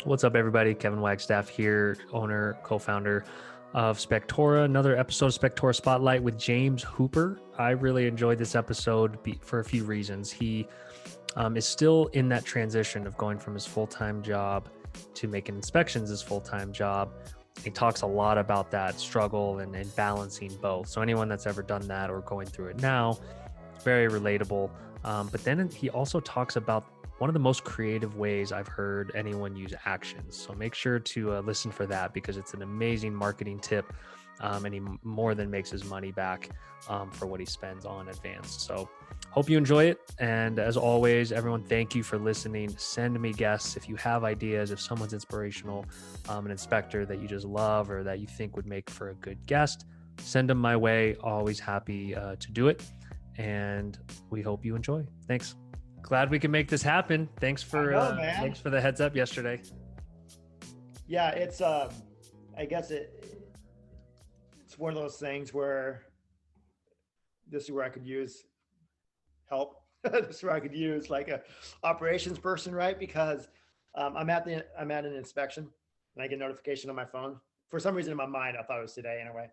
What's up, everybody? Kevin Wagstaff here, owner, co-founder of Spectora. Another episode of Spectora Spotlight with James Hooper. I really enjoyed this episode for a few reasons. He is still in that transition of going from his full-time job to making inspections his full-time job. He talks a lot about that struggle and balancing both. So anyone that's ever done that or going through it now, it's very relatable. But then he also talks about one of the most creative ways I've heard anyone use actions. So make sure to listen for that because it's an amazing marketing tip, and he more than makes his money back for what he spends on advanced. So hope you enjoy it. And as always, everyone, thank you for listening. Send me guests if you have ideas, if someone's inspirational, an inspector that you just love or that you think would make for a good guest, send them my way. Always happy to do it. And we hope you enjoy. Thanks. Glad we can make this happen. Thanks for the heads up yesterday. Yeah, it's I guess it's one of those things where this is where I could use help. This is where I could use like a operations person, right? Because I'm at an inspection and I get a notification on my phone. For some reason in my mind, I thought it was today anyway,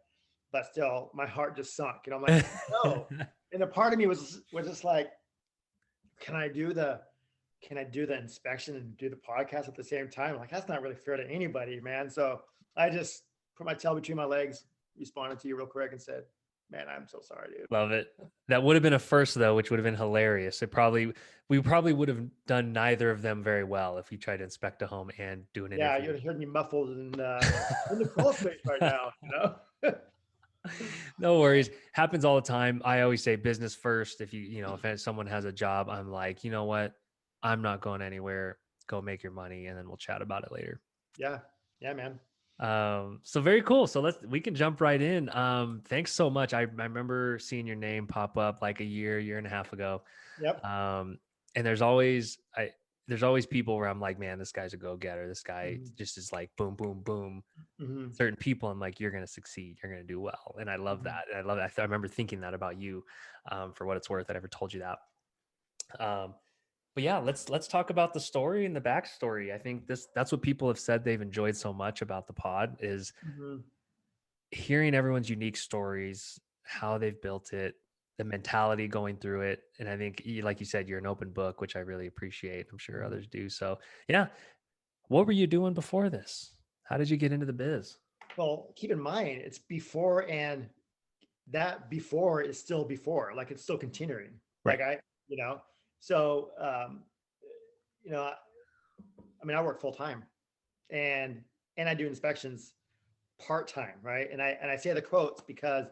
but still my heart just sunk. And I'm like, no. And a part of me was just like, can I do the inspection and do the podcast at the same time? Like, that's not really fair to anybody, man. So I just put my tail between my legs, responded to you real quick and said, man, I'm so sorry, dude. Love it. That would have been a first though, which would have been hilarious. We probably would have done neither of them very well if you tried to inspect a home and do an interview. Yeah, you'd have heard me muffled in the crawl space right now, you know? No worries. Happens all the time. I always say business first. If someone has a job, I'm like, you know what? I'm not going anywhere. Go make your money and then we'll chat about it later. Yeah. Yeah, man. So very cool. So we can jump right in. Thanks so much. I remember seeing your name pop up like a year and a half ago. Yep. And there's always people where I'm like, man, this guy's a go-getter. This guy just is like boom, boom, boom. Mm-hmm. Certain people, I'm like, you're going to succeed. You're going to do well. And I love that. And I love that. I remember thinking that about you, for what it's worth. I never told you that. But yeah, let's talk about the story and the backstory. I think that's what people have said they've enjoyed so much about the pod is hearing everyone's unique stories, how they've built it, the mentality going through it. And I think, like you said, you're an open book, which I really appreciate. I'm sure others do. So yeah. What were you doing before this? How did you get into the biz? Well, keep in mind, it's before, and that before is still before, like it's still continuing. Right. Like so, I work full time and I do inspections part-time. Right. And I say the quotes because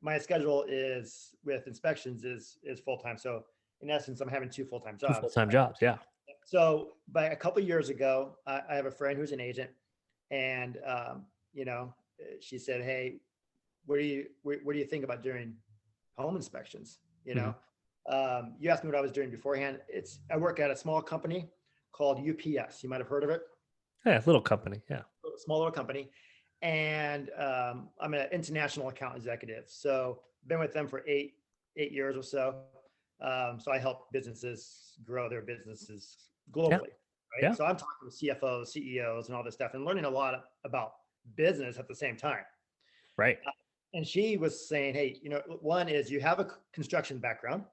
my schedule is with inspections is full-time. So in essence, I'm having two full-time jobs. 2 full-time jobs. Yeah. So by a couple of years ago, I have a friend who's an agent and, she said, hey, what do you think about doing home inspections? You asked me what I was doing beforehand. I work at a small company called UPS. You might've heard of it. Yeah. Little company. Yeah. Small little company. And I'm an international account executive. So been with them for eight years or so. So I help businesses grow their businesses globally. Yeah. Right. Yeah. So I'm talking with CFOs, CEOs, and all this stuff and learning a lot about business at the same time. Right. And she was saying, hey, one is you have a construction background.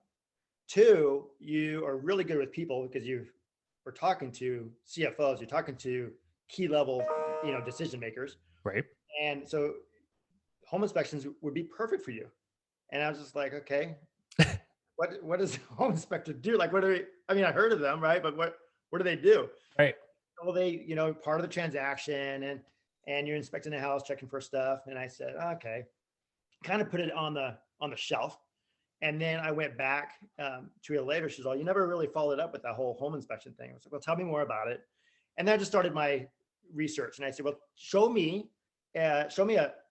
Two, you are really good with people because you were talking to CFOs, you're talking to key level, decision makers. Right. And so home inspections would be perfect for you. And I was just like, okay, what does a home inspector do? Like, I heard of them, right? But what do they do? Right. Well, they, part of the transaction and you're inspecting the house, checking for stuff. And I said, okay, kind of put it on the shelf. And then I went back to her later. She's like, you never really followed up with that whole home inspection thing. I was like, well, tell me more about it. And then I just started my research. And I said, well, show me an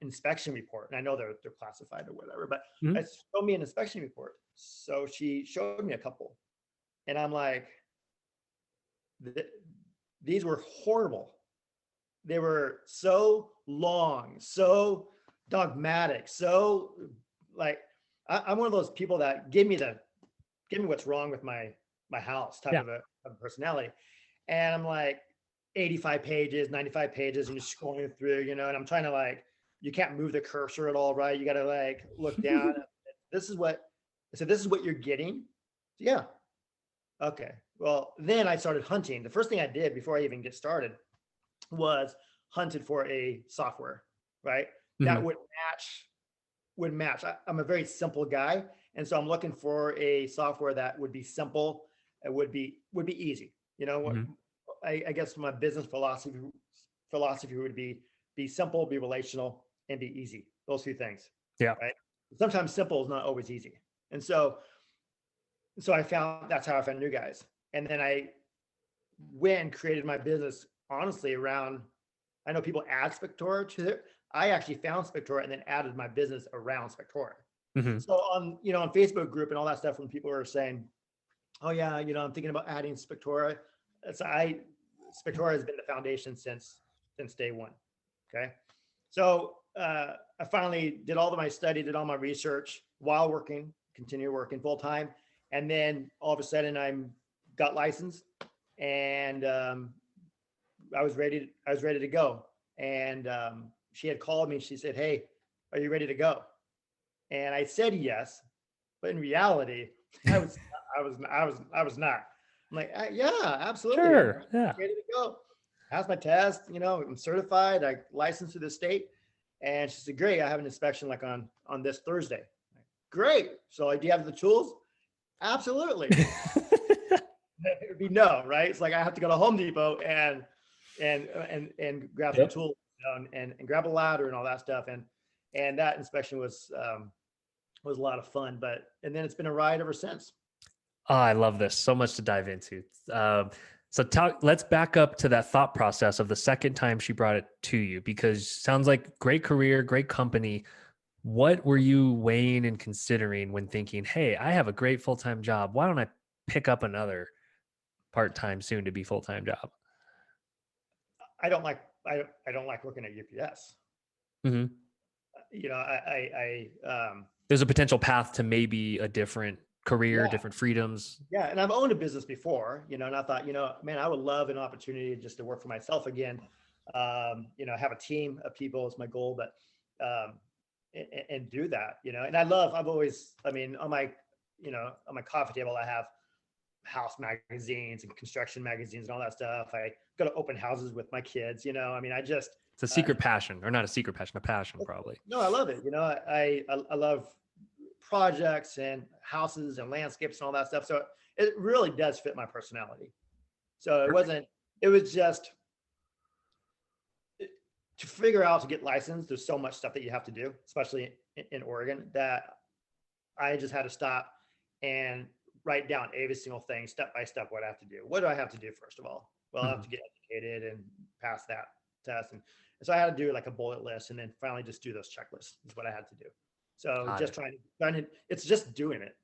inspection report. And I know they're classified or whatever, but show me an inspection report. So she showed me a couple. And I'm like, these were horrible. They were so long, so dogmatic, so like, I'm one of those people that give me what's wrong with my house type of a personality. And I'm like, 85 pages, 95 pages, and just scrolling through, and I'm trying to like, you can't move the cursor at all, right? You got to like look down. This is what, so this is what you're getting. Yeah. Okay. Well, then I started hunting. The first thing I did before I even get started was hunted for a software, right? That Mhm. would match. I'm a very simple guy, and so I'm looking for a software that would be simple. It would be easy. Mhm. I guess my business philosophy would be simple, be relational, and be easy. Those two things, Yeah. right? Sometimes simple is not always easy, and so I found that's how I found new guys, and then I went and created my business honestly around. I know people add Spectora to their. I actually found Spectora and then added my business around Spectora. Mhm. So on Facebook group and all that stuff, when people are saying, "Oh yeah, I'm thinking about adding Spectora," it's Spectora has been the foundation since day one. Okay, so I finally did all of my study, did all my research while working, continue working full time, and then all of a sudden I'm got licensed, and I was ready to go, and she had called me. She said, "Hey, are you ready to go?" And I said yes, but in reality, I was I was not. I'm like, yeah, absolutely. I'm Sure. Yeah. ready to go. Passed my test. I'm certified. I licensed to the state. And she said, great. I have an inspection like on this Thursday. Great. So do you have the tools? Absolutely. It would be no, right? It's like I have to go to Home Depot and grab some Yep. tools, and grab a ladder and all that stuff. And that inspection was a lot of fun. And then it's been a ride ever since. Oh, I love this. So much to dive into. So let's back up to that thought process of the second time she brought it to you, because sounds like great career, great company. What were you weighing and considering when thinking, hey, I have a great full-time job. Why don't I pick up another part-time soon to be full-time job? I don't like working at UPS. Mhm. I There's a potential path to maybe a different career, yeah, different freedoms. yeah, and I've owned a business before, and I thought, man, I would love an opportunity just to work for myself again. Have a team of people is my goal, but and do that, and I've always, I mean, on my coffee table, I have house magazines and construction magazines and all that stuff. I go to open houses with my kids, I mean, It's a uh, secret passion, or not a secret passion, a passion probably. no, I love it. I love projects and houses and landscapes and all that stuff. So it really does fit my personality. So it was just to figure out to get licensed. There's so much stuff that you have to do, especially in Oregon, that I just had to stop and write down every single thing step by step what I have to do. What do I have to do first of all? Well, I have Mhm. to get educated and pass that test. And so I had to do like a bullet list and then finally just do those checklists is what I had to do. So Got just it. trying to it's just doing it.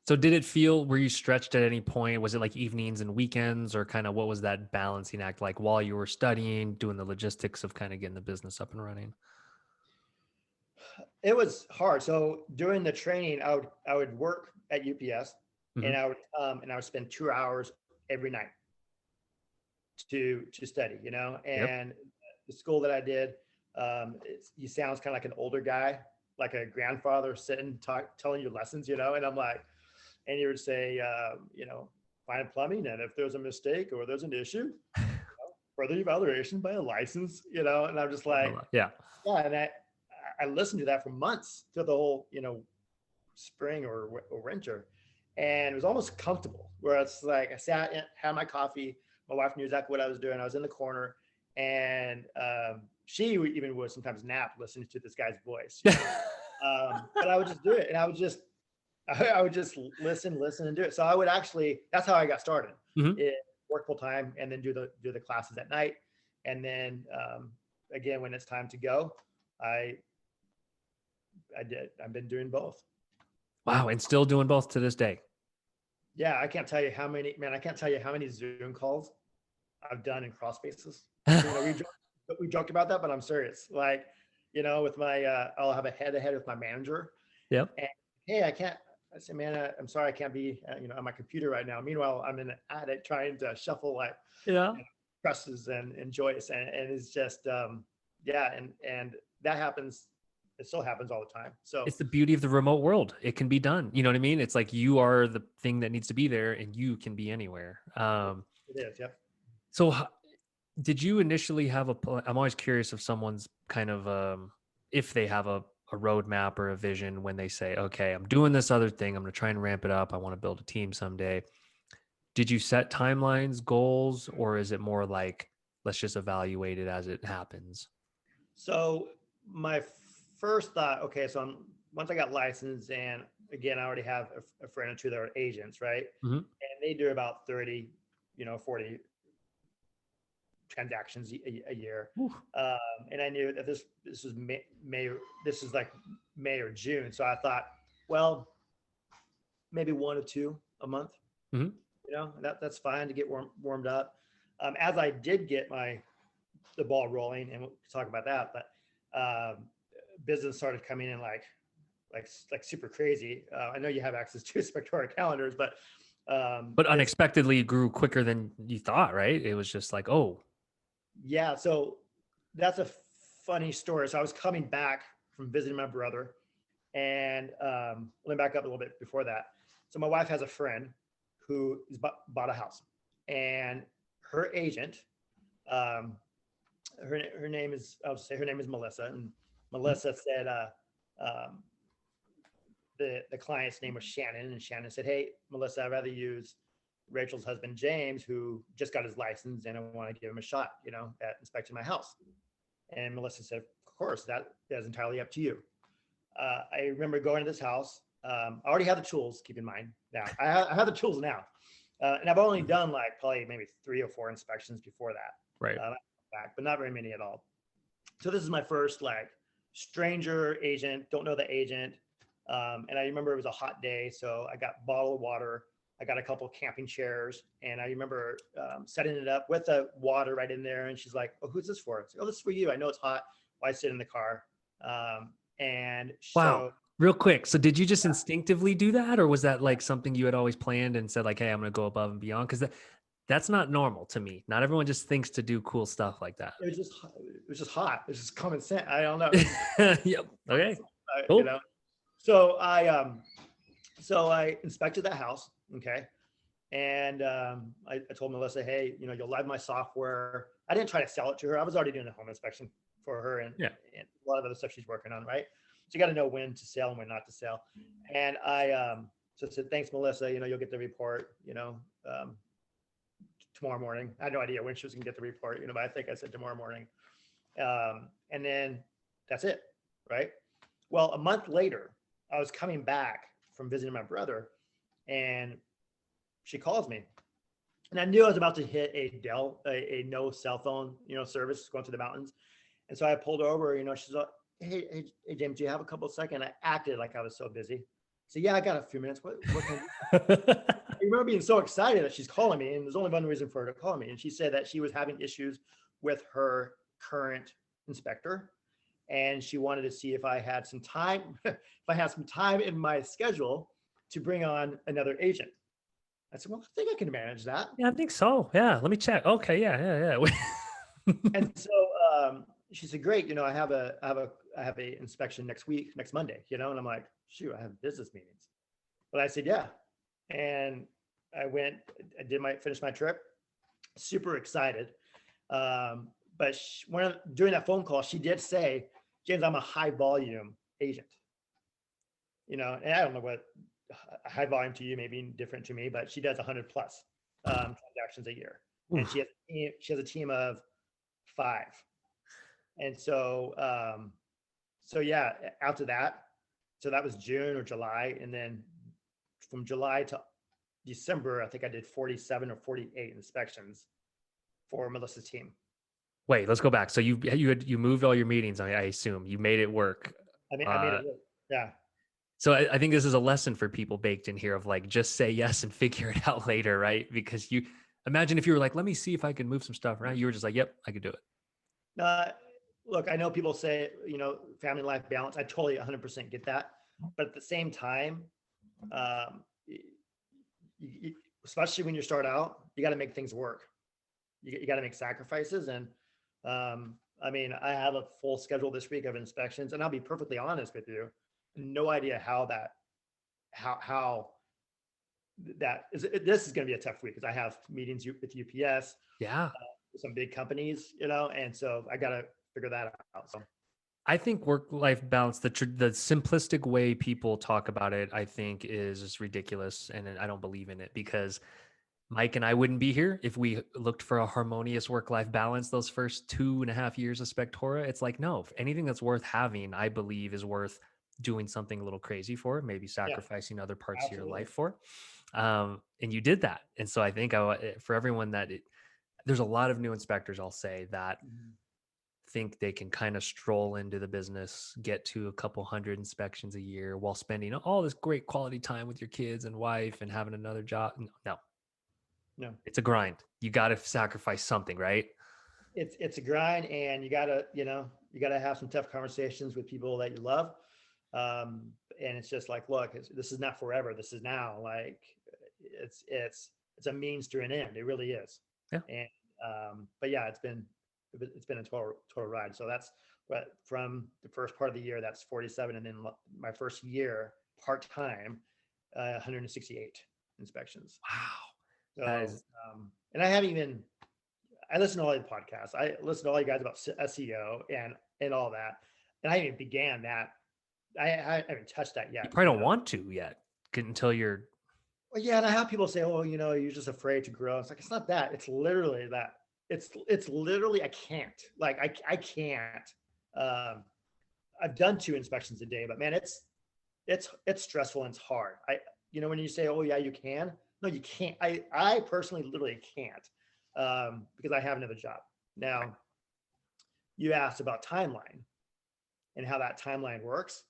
So did it feel, were you stretched at any point? Was it like evenings and weekends, or kind of what was that balancing act like while you were studying, doing the logistics of kind of getting the business up and running? It was hard. So during the training, I would work at UPS, Hmm. and I would spend 2 hours every night to study, Yep. and the school that I did, he sounds kind of like an older guy, like a grandfather sitting telling you lessons, and I'm like, and he would say, find plumbing, and if there's a mistake or there's an issue, further evaluation by a license, and I'm just like, Yeah. yeah, and I listened to that for months through the whole, spring or winter, and it was almost comfortable. Where it's like I sat, had my coffee. My wife knew exactly what I was doing. I was in the corner, and she even would sometimes nap listening to this guy's voice, But I would just do it, and I would just listen, and do it. So I would actually. That's how I got started. Hmm. It work full time, and then do the classes at night, and then again when it's time to go, I I did. I've been doing both. Wow. And still doing both to this day. Yeah, I can't tell you how many, man. I can't tell you how many Zoom calls I've done in cross spaces. We joked about that, but I'm serious. Like, with my, I'll have a head-to-head with my manager, Yep. and hey, I can't. I say, man, I'm sorry, I can't be, on my computer right now. Meanwhile, I'm in an attic trying to shuffle like Yeah. Presses and Joyce, and it's just yeah, and that happens. It still happens all the time. So It's the beauty of the remote world. It can be done. You know what I mean? It's like you are the thing that needs to be there, and you can be anywhere. it is. Yep. So did you initially have a plan? I'm always curious if someone's kind of if they have a roadmap or a vision when they say, okay, I'm doing this other thing, I'm going to try and ramp it up, I want to build a team someday. Did you set timelines, goals, or is it more like let's just evaluate it as it happens? So my first thought, okay, so once I got licensed, and again, I already have a friend or two that are agents, right? Mm-hmm. And they do about 30, 40 transactions a year. And I knew that this was May, this is like May or June. So I thought, well, maybe one or two a month. Mm-hmm. That's fine to get warmed up. As I did get the ball rolling, and we'll talk about that, but business started coming in like super crazy. I know you have access to Spectora calendars, but unexpectedly grew quicker than you thought, right? It was just like, oh, yeah. So that's a funny story. So I was coming back from visiting my brother, and let me back up a little bit before that. So my wife has a friend who is bought a house, and her agent, her name is, I'll say her name is Melissa, and Melissa said the client's name was Shannon, and Shannon said, "Hey, Melissa, I'd rather use Rachel's husband James, who just got his license, and I want to give him a shot, at inspecting my house." And Melissa said, "Of course, that is entirely up to you." I remember going to this house. I already had the tools. Keep in mind now, I have the tools now, and I've only done like probably maybe 3 or 4 inspections before that, right? But not very many at all. So this is my first like stranger agent. Don't know the agent, and I remember it was a hot day, so I got a bottle of water. I got a couple of camping chairs, and I remember setting it up with the water right in there. And she's like, "Oh, who's this for?" It's like, "Oh, this is for you. I know it's hot. Why sit in the car?" And Wow. so, Real quick. So did you just instinctively do that, or was that like something you had always planned and said like, "Hey, I'm going to go above and beyond"? Because that's not normal to me. Not everyone just thinks to do cool stuff like that. it was just hot. It's just common sense. I don't know. Yep. Okay. Cool. So I inspected that house. Okay. And I told Melissa, "Hey, you'll live my software." I didn't try to sell it to her. I was already doing a home inspection for her, and a lot of other stuff she's working on, right? So you got to know when to sell and when not to sell. And I said, "Thanks, Melissa. You'll get the report, tomorrow morning." I had no idea when she was gonna get the report, but I think I said tomorrow morning. And then that's it, right? Well, a month later, I was coming back from visiting my brother, and she calls me, and I knew I was about to hit a no cell phone, service going through the mountains. And so I pulled over, she's like, hey, James, do you have a couple of seconds? I acted like I was so busy. So yeah, I got a few minutes. What can I remember being so excited that she's calling me, and there's only one reason for her to call me. And she said that she was having issues with her current inspector, and she wanted to see if I had some time, in my schedule to bring on another agent. I said, "Well, I think I can manage that." Yeah, I think so. Yeah. Let me check. Okay. Yeah. And so she said, "Great. I have a inspection next Monday, and I'm like, "Shoot, I have business meetings." But I said, "Yeah." And I went, finished my trip, super excited. But during that phone call, she did say, "James, I'm a high volume agent." And I don't know what high volume to you may be different to me, but she does 100 plus transactions a year. Oof. And she has a team of 5. And so, yeah, after that, so that was June or July. And then from July to December, I think I did 47 or 48 inspections for Melissa's team. Wait, let's go back. So you moved all your meetings. I assume you made it work. I made it work. Yeah. So I think this is a lesson for people baked in here of like, just say yes and figure it out later, right? Because you imagine if you were like, let me see if I can move some stuff around. You were just like, yep, I could do it. Look, I know people say, family life balance. I totally 100% get that. But at the same time, especially when you start out, you got to make things work. you got to make sacrifices. And I mean, I have a full schedule this week of inspections, and I'll be perfectly honest with you, no idea how that is. This is going to be a tough week because I have meetings with UPS, Yeah. some big companies, you know, and so I got to figure that out. So I think work-life balance, the simplistic way people talk about it, I think is just ridiculous, and I don't believe in it because Mike and I wouldn't be here if we looked for a harmonious work-life balance those first 2.5 years of Spectora. It's like, no, anything that's worth having, I believe, is worth doing something a little crazy for, maybe yeah, sacrificing other parts of your absolutely. life for. And you did that. And so I think for everyone there's a lot of new inspectors, I'll say, that Mhm. think they can kind of stroll into the business, get to a couple hundred inspections a year while spending all this great quality time with your kids and wife and having another job. No, No, it's a grind. You got to sacrifice something, right? it's a grind, and you gotta have some tough conversations with people that you love. And it's just like, look, this is not forever. This is now. Like, it's a means to an end. It really is. Yeah. And but yeah, it's been a total ride. So that's what from the first part of the year, that's 47, and then my first year part time, 168 inspections. Wow. That So is and I haven't even I listen to all the podcasts. I listen to all you guys about SEO and all that. And I haven't began that. I haven't touched that you yet. probably don't want to yet until you're Well, yeah, and I have people say, "Oh, you're just afraid to grow." It's like it's not that. It's literally that. It's literally I can't. Like I can't. Um, I've done 2 inspections a day, but man, it's stressful and it's hard. When you say, "Oh yeah, you can," no, you can't. I personally literally can't because I have another job now. You asked about timeline and how that timeline works.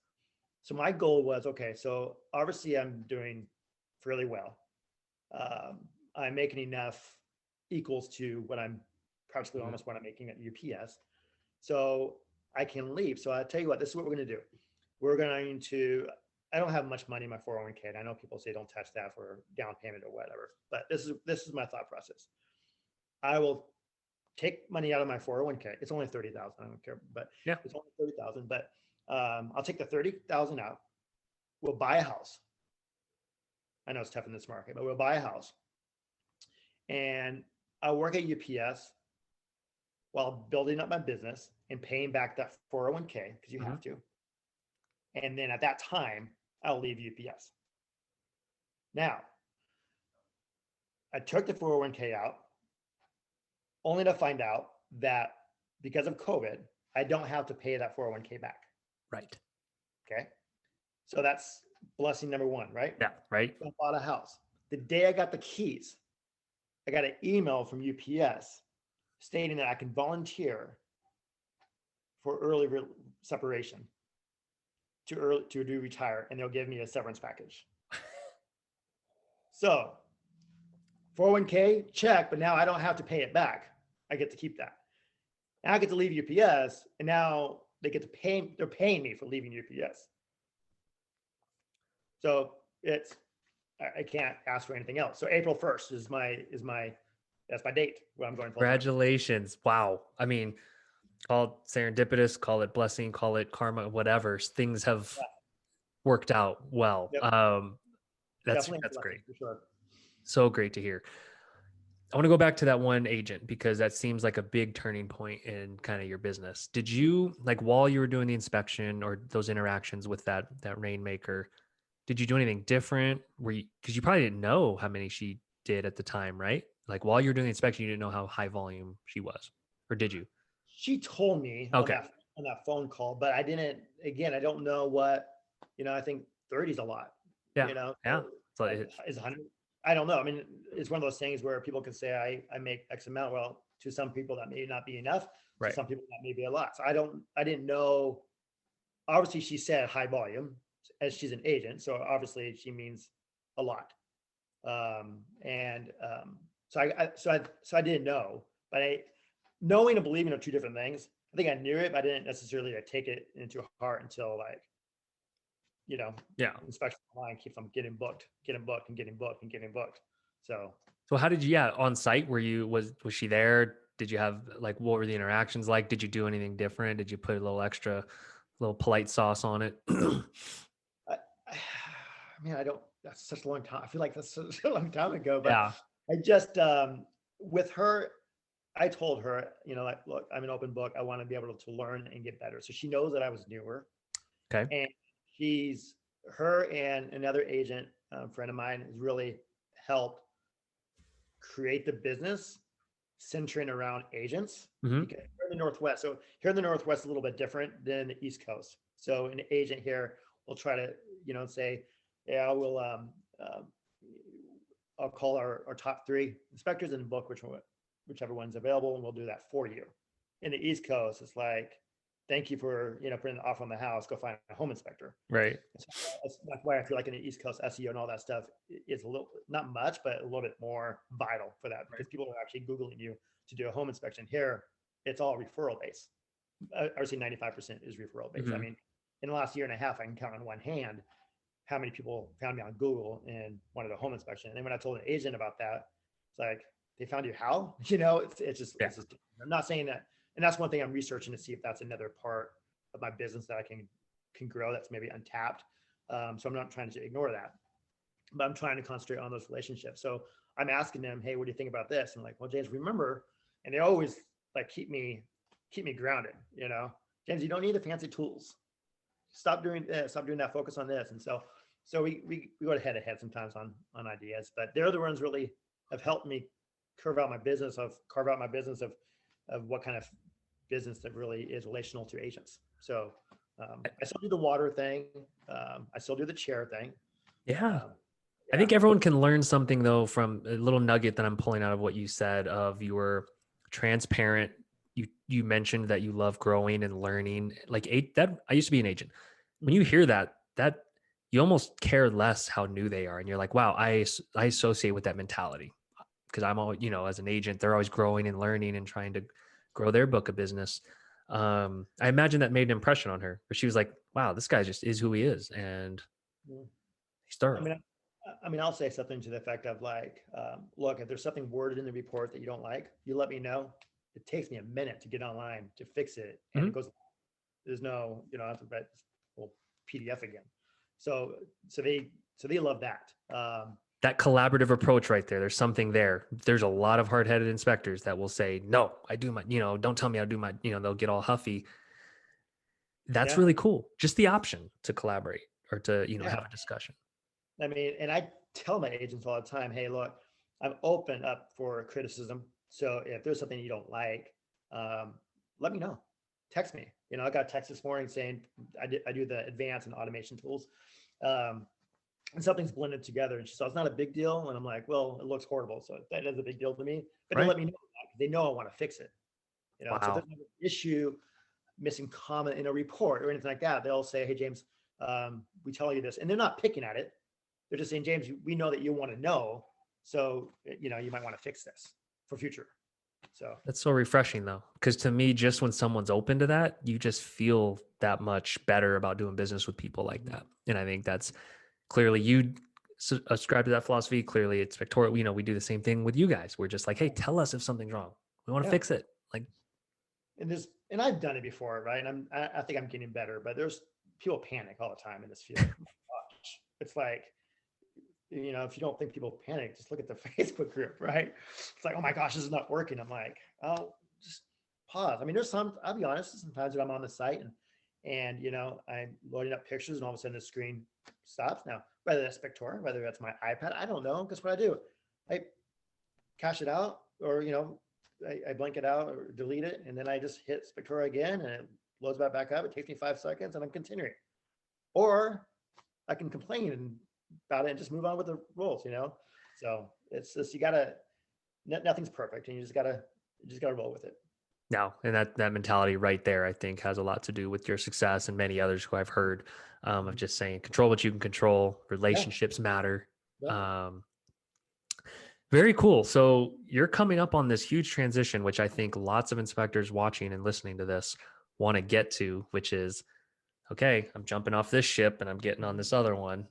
So my goal was, okay, so obviously I'm doing fairly well. Um, I'm making enough equals to what I'm practically Mhm. almost what I'm making at UPS. So I can leave. So I tell you what, this is what we're going to do. We're going to, I don't have much money in my 401k. And I know people say don't touch that for down payment or whatever, but this is my thought process. I will take money out of my 401k. It's only 30,000. I don't care, but Yeah. it's only 30,000. But I'll take the 30,000 out. We'll buy a house. I know it's tough in this market, but we'll buy a house. And I'll work at UPS while building up my business and paying back that 401k because you Mhm. have to. And then at that time, I'll leave UPS. Now, I took the 401k out only to find out that because of COVID, I don't have to pay that 401k back. Right. Okay. So that's blessing number one, right? Yeah. Right. I bought a house. The day I got the keys, I got an email from UPS stating that I can volunteer for early separation to do retire, and they'll give me a severance package. So 401k check, but now I don't have to pay it back. I get to keep that. Now I get to leave UPS, and now they get to pay. They're paying me for leaving UPS. So I can't ask for anything else. So April 1st that's my date where I'm going full time. Congratulations. Wow. I mean, call it serendipitous, call it blessing, call it karma, whatever. Things have Yeah, worked out well. yep, That's definitely a that's blessing great. for sure. So great to hear. I want to go back to that one agent because that seems like a big turning point in kind of your business. Did you like while you were doing the inspection or those interactions with that rainmaker, did you do anything different? Were you because you probably didn't know how many she did at the time, right? Like while you were doing the inspection, you didn't know how high volume she was, or did you? She told me Okay. on that phone call, but I didn't. Again, I don't know what. I think 30 is a lot. Yeah. Yeah. So Is 100. I don't know. I mean, it's one of those things where people can say I make X amount. Well, to some people that may not be enough. To right. some people that may be a lot. So I didn't know. Obviously, she said high volume as she's an agent, so obviously she means a lot. So I didn't know, but knowing and believing are two different things. I think I knew it, but I didn't necessarily take it into heart until Yeah. inspection line keeps on getting booked, and getting booked. So So how did you, yeah, on site, was she there? Did you have like, what were the interactions like? Did you do anything different? Did you put a little extra, little polite sauce on it? I, I mean, I don't. That's such a long time. I feel like that's such a long time ago. But Yeah. I just with her, I told her, like, look, I'm an open book. I want to be able to learn and get better. So she knows that I was newer, Okay. and she's her and another agent friend of mine has really helped create the business centering around agents Hmm. because here in the Northwest. So here in the Northwest, is a little bit different than the East Coast. So an agent here will try to, say, yeah, uh, I'll call our top three inspectors in the book, whichever one's available, and we'll do that for you. In the East Coast, it's like, thank you for, putting an offer on the house, go find a home inspector. Right. That's why I feel like in the East Coast, SEO and all that stuff is a little, not much, but a little bit more vital for that because people are actually Googling you to do a home inspection. Here, it's all referral based. I would say 95% is referral based. I Hmm. mean, in the last year and a half, I can count on one hand how many people found me on Google and wanted a home inspection. And then when I told an agent about that, it's like, they found you how? Yeah. It's just, I'm not saying that. And that's one thing I'm researching to see if that's another part of my business that I can grow that's maybe untapped. So I'm not trying to ignore that, but I'm trying to concentrate on those relationships. So I'm asking them, hey, what do you think about this? And I'm like, well, James, remember, and they always like keep me grounded, James, you don't need the fancy tools. Stop doing this, stop doing that, focus on this. And so we go head to head sometimes on ideas, but they're the ones really have helped me carve out my business of what kind of business that really is relational to agents. So I still do the water thing. I still do the chair thing. Yeah. Um, I yeah. think everyone can learn something though from a little nugget that I'm pulling out of what you said of you were transparent. You mentioned that you love growing and learning. Like that I used to be an agent. When you Mhm. hear that you almost care less how new they are and you're like, wow, I associate with that mentality because I'm all, as an agent, they're always growing and learning and trying to grow their book of business. I imagine that made an impression on her, where she was like, wow, this guy just is who he is and Yeah. he's I thorough. mean, I'll say something to the effect of like, look, if there's something worded in the report that you don't like, you let me know. It takes me a minute to get online to fix it, and it Mhm. goes. There's no, I have to write this whole PDF again. So, so they love that. That collaborative approach right there. There's something there. There's a lot of hard-headed inspectors that will say, no, I do my, don't tell me I do my, they'll get all huffy. That's Yeah, really cool. Just the option to collaborate or to, yeah. have a discussion. I mean, and I tell my agents all the time, hey, look, I'm open up for criticism. So if there's something you don't like, um, let me know. Text me. I got a text this morning saying I do the advanced and automation tools. Um, and something's blended together. And she said, it's not a big deal. And I'm like, well, it looks horrible. So that is a big deal to me. But they Right. let me know that because they know I want to fix it. So if Wow. there's an issue, missing comment in a report or anything like that, they'll say, hey, James, we tell you this. And they're not picking at it. They're just saying, James, we know that you want to know. So, you might want to fix this for future. So, That's so refreshing though. Because to me, just when someone's open to that, you just feel that much better about doing business with people like that. And I think that's clearly you ascribe to that philosophy. Clearly it's Victoria. We do the same thing with you guys. We're just like, hey, tell us if something's wrong. We want to yeah. fix it. Like, And I've done it before, right? And I think I'm getting better, but there's people panic all the time in this field. Gosh, it's like, if you don't think people panic, just look at the Facebook group, right? It's like, oh my gosh, this is not working. I'm like, oh, just pause. I mean, I'll be honest, sometimes that I'm on the site and I'm loading up pictures and all of a sudden the screen stops. Now, whether that's Spectora, whether that's my iPad, I don't know. Guess what I do? I cache it out or, I blank it out or delete it. And then I just hit Spectora again and it loads back up. It takes me 5 seconds and I'm continuing. Or I can complain about it and just move on with the rules. So it's just, nothing's perfect and you just gotta roll with it. no, and that mentality right there, I think, has a lot to do with your success and many others who I've heard of just saying control what you can control. Yeah. Relationships matter. Yeah. Um, Very cool. So you're coming up on this huge transition, which I think lots of inspectors watching and listening to this want to get to, which is okay, I'm jumping off this ship and I'm getting on this other one.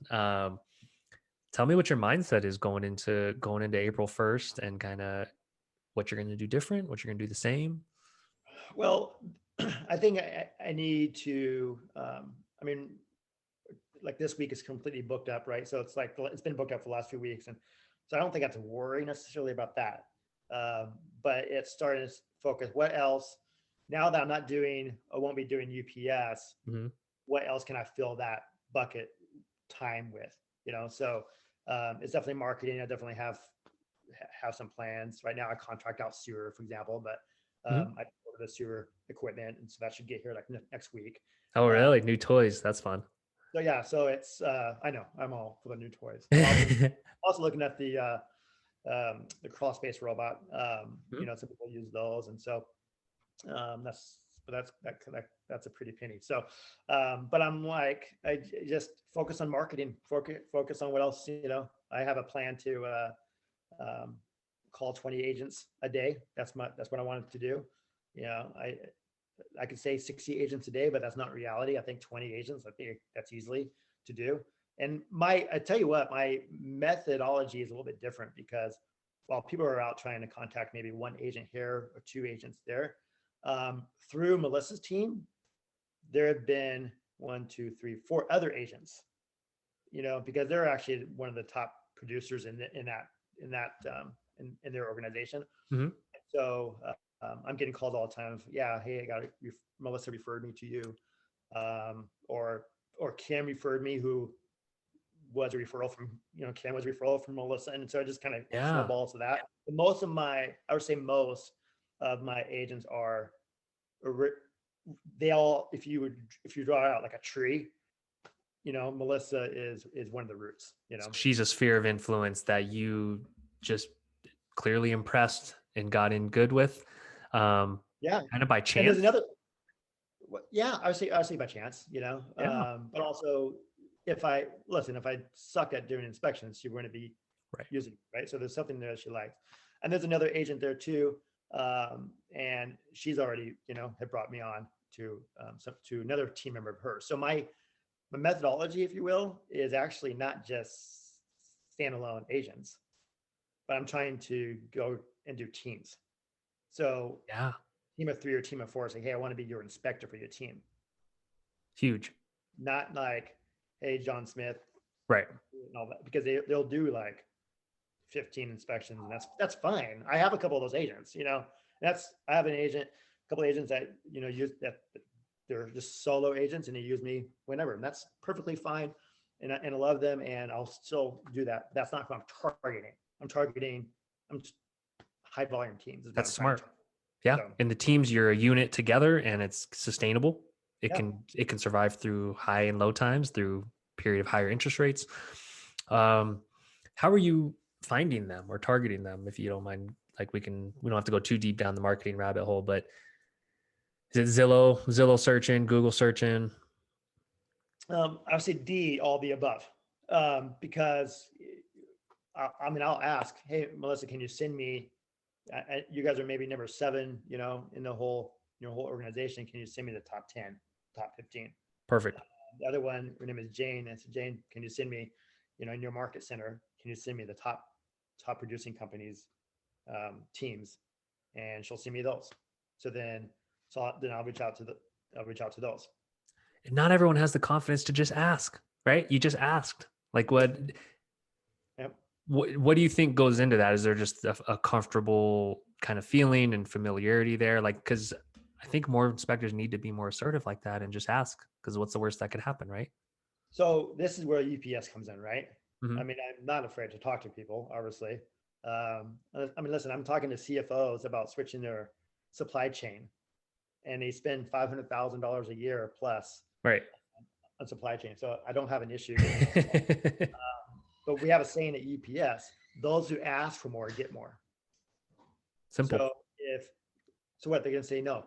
Tell me what your mindset is going into April 1st, and kind of what you're going to do different, what you're going to do the same. Well, I think I need to, I mean, like this week is completely booked up, right? So it's like, it's been booked up for the last few weeks. And so I don't think I have to worry necessarily about that. But it's starting to focus, what else, now that I won't be doing UPS, Mm-hmm. what else can I fill that bucket time with, So it's definitely marketing. I definitely have some plans right now. I contract out sewer, for example, but Mm-hmm. I ordered the sewer equipment, and so that should get here like next week. Oh, Uh, really? New toys. That's fun. so yeah, so it's I know I'm all for the new toys. I'm also looking at the crawl space robot. Some people use those, and so that's a pretty penny. So, but I'm like, I just focus on marketing, focus on what else. I have a plan to call 20 agents a day. That's what I wanted to do. I could say 60 agents a day, but that's not reality. I think 20 agents, I think that's easily to do. And I tell you what, my methodology is a little bit different, because while people are out trying to contact maybe one agent here or two agents there, through Melissa's team, there have been 1, 2, 3, 4 other agents, because they're actually one of the top producers in their organization. Mm-hmm. So I'm getting calls all the time. Yeah, hey, Melissa referred me to you, or Kim referred me, who was a referral from Kim was a referral from Melissa, and so it just kind of Yeah. snowballs to that. But I would say most of my agents are, they all, if you draw out like a tree, Melissa is one of the roots. So she's a sphere of influence that you just clearly impressed and got in good with. Yeah, Kind of by and there's chance. another. Yeah, I would say by chance, Yeah. but also if I suck at doing inspections, she wouldn't be Right. using it, right? So there's something there she likes. And there's another agent there too. And she's already, had brought me on to another team member of hers. So my methodology, if you will, is actually not just standalone agents, but I'm trying to go and do teams. So Yeah. team of 3 or team of 4, say, hey, I want to be your inspector for your team. Huge. Not like, hey, John Smith, Right. and all that, because they'll do like 15 inspections, and that's fine. I have a couple of those agents, I have a couple of agents that use that, they're just solo agents, and they use me whenever, and that's perfectly fine. And I love them, and I'll still do that. That's not who I'm targeting. I'm high volume teams. That's smart. Yeah. So, And the teams, you're a unit together, and it's sustainable. It yeah. can survive through high and low times, through period of higher interest rates. How are you finding them or targeting them, if you don't mind? Like we don't have to go too deep down the marketing rabbit hole, but is it Zillow searching, Google searching? I would say D, all the above, because I'll ask, hey, Melissa, can you send me? You guys are maybe number 7, in the whole organization. Can you send me the top 10, top 15? Perfect. The other one, her name is Jane. I said, Jane, can you send me, in your market center, can you send me the top producing companies, teams, and she'll send me those. Then I'll reach out to those. And not everyone has the confidence to just ask, right? You just asked. Like Yep. what do you think goes into that? Is there just a comfortable kind of feeling and familiarity there? Like, because I think more inspectors need to be more assertive like that and just ask, because what's the worst that could happen, right? So this is where UPS comes in, right? Mm-hmm. I mean, I'm not afraid to talk to people, obviously. Listen, I'm talking to CFOs about switching their supply chain, and they spend $500,000 a year plus, right, on supply chain. So I don't have an issue. But we have a saying at UPS: those who ask for more get more. Simple. So what, they're going to say no?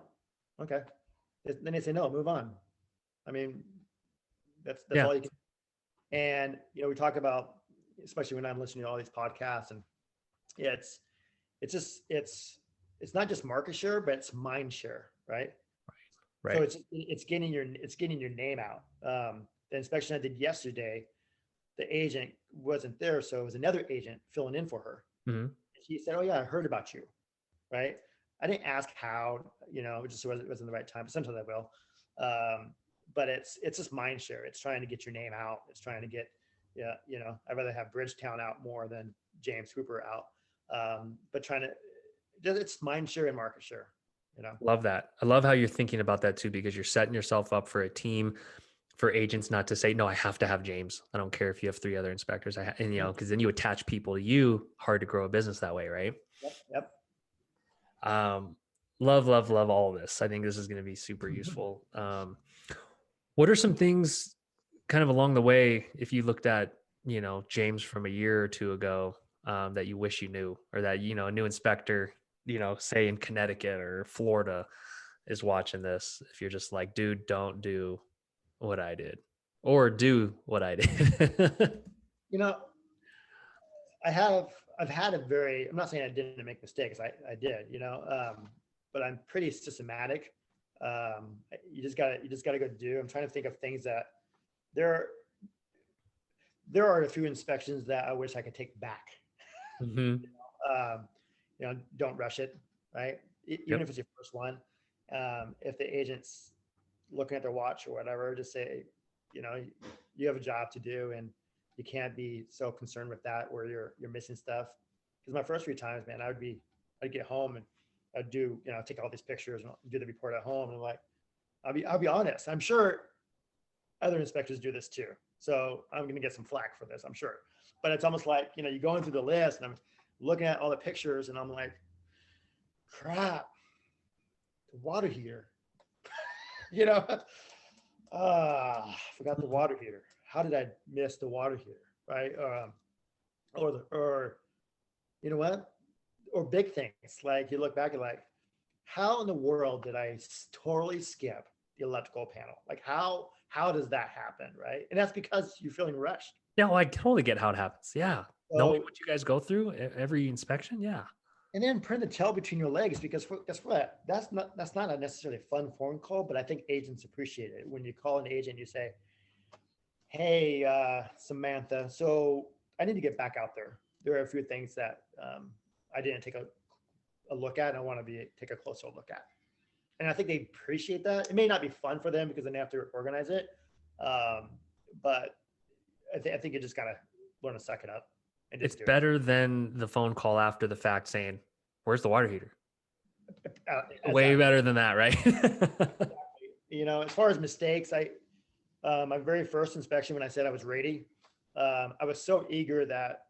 Okay, then they say no, move on. I mean, that's all you can. And we talk about, especially when I'm listening to all these podcasts, and it's not just market share, but it's mind share, right? Right. So it's getting your name out. The inspection I did yesterday, the agent wasn't there, so it was another agent filling in for her. Hmm. She said, "Oh yeah, I heard about you." Right? I didn't ask how, it just wasn't the right time. But sometimes I will. Um, but it's just mind share. It's trying to get your name out. It's trying to get, yeah, I'd rather have Bridgetown out more than James Hooper out. But trying to, it's mind share and market share. Love that. I love how you're thinking about that too, because you're setting yourself up for a team, for agents not to say, no, I have to have James. I don't care if you have three other inspectors. And because then you attach people to you. Hard to grow a business that way, right? Yep. Yep. Love all of this. I think this is going to be super useful. What are some things kind of along the way, if you looked at, James from a year or two ago, that you wish you knew, or that, a new inspector, say in Connecticut or Florida is watching this, if you're just like, dude, don't do what I did, or do what I did. You know, I've had a very, I'm not saying I didn't make mistakes. I did, but I'm pretty systematic. You just gotta go do. I'm trying to think of things that there, there are a few inspections that I wish I could take back. Hmm. Um, don't rush it, right? Even Yep. if it's your first one. If the agent's looking at their watch or whatever, just say, you know, you have a job to do and you can't be so concerned with that where you're missing stuff. Because my first few times, man, I'd get home and I'd do, take all these pictures and do the report at home. And I'm like, I'll be honest. I'm sure other inspectors do this too. So I'm going to get some flack for this, I'm sure. But it's almost like, you're going through the list and I'm looking at all the pictures and I'm like, crap, the water heater, you know, forgot the water heater. How did I miss the water heater? Right. Or you know what? Or big things like you look back and like, how in the world did I totally skip the electrical panel? Like how does that happen? Right. And that's because you're feeling rushed. Yeah, well, I totally get how it happens. Yeah. Knowing So, what you guys go through every inspection. Yeah. and then print the tail between your legs because guess what? That's not a necessarily fun phone call, but I think agents appreciate it. When you call an agent, you say, "Hey, Samantha, so I need to get back out there. There are a few things that I didn't take a look at, and I want to take a closer look at." And I think they appreciate that. It may not be fun for them because then they have to organize it, um, but I think you just gotta learn to suck it up and It's just do it. better than the phone call after the fact saying, where's the water heater? Way Exactly. better than that, right? As far as mistakes, my very first inspection when I said I was ready, I was so eager that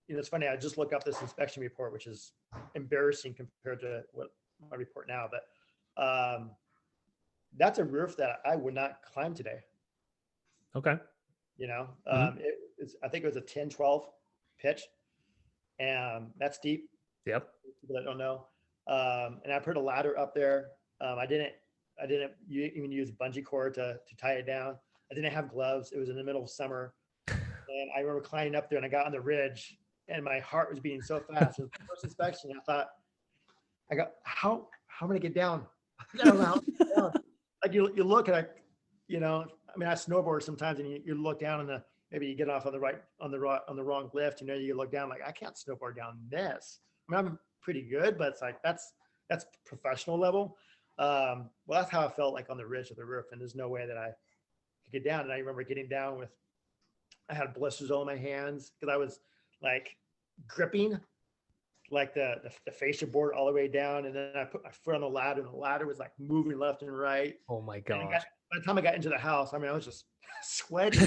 it's funny. I just looked up this inspection report, which is embarrassing compared to what my report now, but that's a roof that I would not climb today. Okay. Hmm. I think it was a 10-12 pitch, and that's deep. Yep. People that don't know, and I put a ladder up there. I didn't even use bungee cord to tie it down. I didn't have gloves. It was in the middle of summer, and I remember climbing up there, and I got on the ridge, and my heart was beating so fast. It was the first inspection. I thought, how am I gonna get down? I don't know how to get down. Like you look at I snowboard sometimes, and you look down and maybe you get off on the wrong lift. You look down like I can't snowboard down this. I'm pretty good, but it's like that's professional level. Well, that's how I felt like on the ridge of the roof, and there's no way that I could get down. And I remember getting down I had blisters on my hands because I was like gripping like the fascia board all the way down, and then I put my foot on the ladder, and the ladder was like moving left and right. Oh my And gosh. by the time I got into the house, I was just sweating.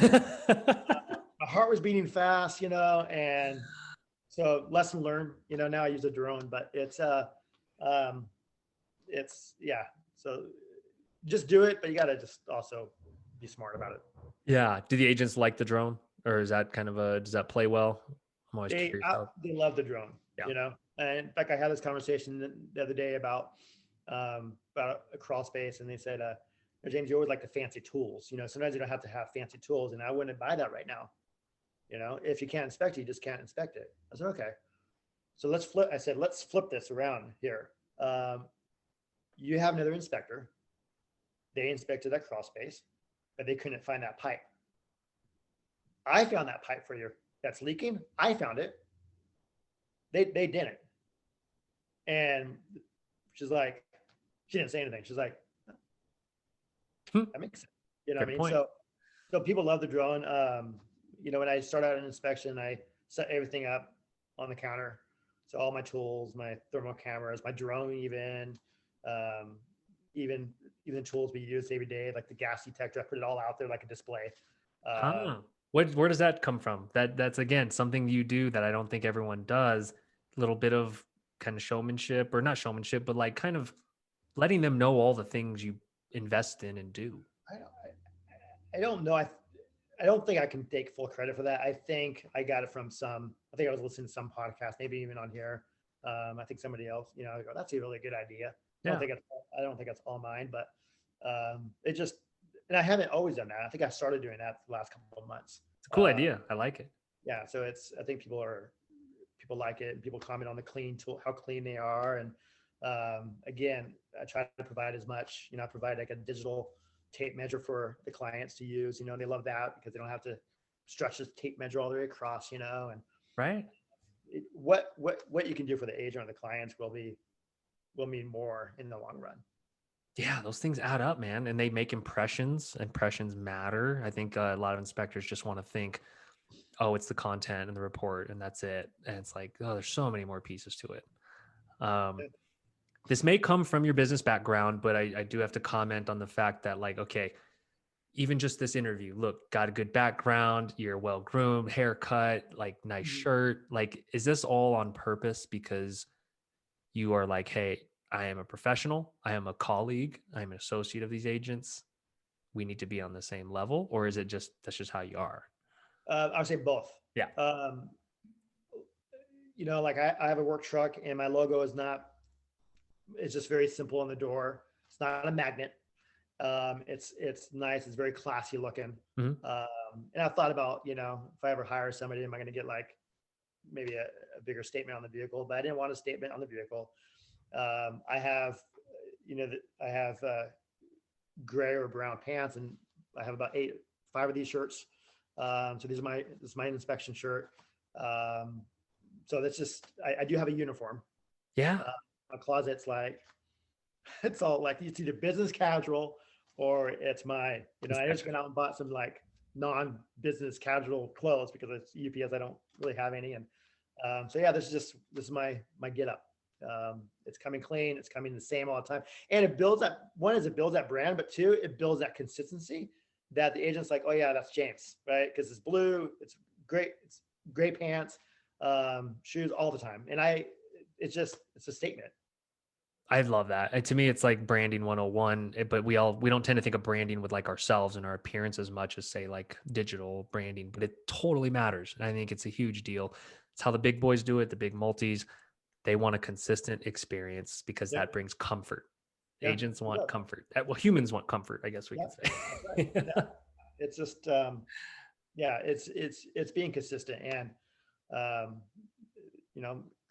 My heart was beating fast, and so lesson learned. Now I use a drone, but um, it's yeah. So just do it, but you got to just also be smart about it. Yeah. Do the agents like the drone, or is that does that play well? I'm always curious. They love the drone, Yeah. And in fact, I had this conversation the other day about a crawl space, and they said, James, you always like the fancy tools. Sometimes you don't have to have fancy tools, and I wouldn't buy that right now. If you can't inspect it, you just can't inspect it. I said, okay. So let's flip this around here. You have another inspector. They inspected that crawl space, but they couldn't find that pipe. I found that pipe for you that's leaking. I found it. They didn't. And she's like, she didn't say anything. She's like, Hmm. that makes sense. You know what I Good mean? point. So people love the drone. When I start out an inspection, I set everything up on the counter. So all my tools, my thermal cameras, my drone, um, even even tools we use every day, like the gas detector. I put it all out there like a display. Huh. Um, Where does that come from? That's again something you do that I don't think everyone does. A little bit of kind of showmanship, or not showmanship, but like kind of letting them know all the things you invest in and do. I don't know. I don't think I can take full credit for that. I think I got it from some. I think I was listening to some podcast, maybe even on here. I think somebody else. I go, that's a really good idea. Yeah, I don't think it's all mine, but it just. And I haven't always done that. I think I started doing that the last couple of months. it's a cool idea. I like it. Yeah, so it's. I think people like it, and people comment on the clean tool, how clean they are, and again, I try to provide as much. I provide like a digital tape measure for the clients to use. They love that because they don't have to stretch the tape measure all the way across. And Right? what you can do for the agent or the clients will mean more in the long run. Yeah, those things add up, man, and they make impressions. Impressions matter. I think a lot of inspectors just want to think, oh, it's the content and the report, and that's it. And it's like, oh, there's so many more pieces to it. Um, this may come from your business background, but I do have to comment on the fact that, like, okay, even just this interview, look, got a good background, you're well groomed, haircut, like nice shirt. Like, is this all on purpose because you are like, hey, I am a professional, I am a colleague, I'm an associate of these agents. We need to be on the same level, or is it just that's just how you are? I would say both. Yeah. Um, like I have a work truck, and my logo is not. It's just very simple on the door. It's not a magnet. It's nice. It's very classy looking. Mhm. And I thought about, if I ever hire somebody, am I going to get like maybe a bigger statement on the vehicle? But I didn't want a statement on the vehicle. I have, I have gray or brown pants, and I have about 5 of these shirts. So this is my inspection shirt. So that's just, I do have a uniform. Yeah. My closet's like, it's all like it's either business casual or it's my, I just went out and bought some like non-business casual clothes because it's UPS. I don't really have any. And so yeah, this is my get up. It's coming clean. It's coming the same all the time. And it builds that, one is it builds that brand, but two, it builds that consistency that the agent's like, oh yeah, that's James, right? Because it's blue, it's great, it's gray pants, shoes all the time. And it's a statement. I love that. To me, it's like branding 101, but we don't tend to think of branding with like ourselves and our appearance as much as say like digital branding, but it totally matters. And I think it's a huge deal. It's how the big boys do it, the big multis. They want a consistent experience because Yeah. that brings comfort. Yeah. Agents want comfort. Well, humans want comfort, I guess we Yeah. could That's right. say. Yeah. It's just, yeah, it's being consistent, and, um,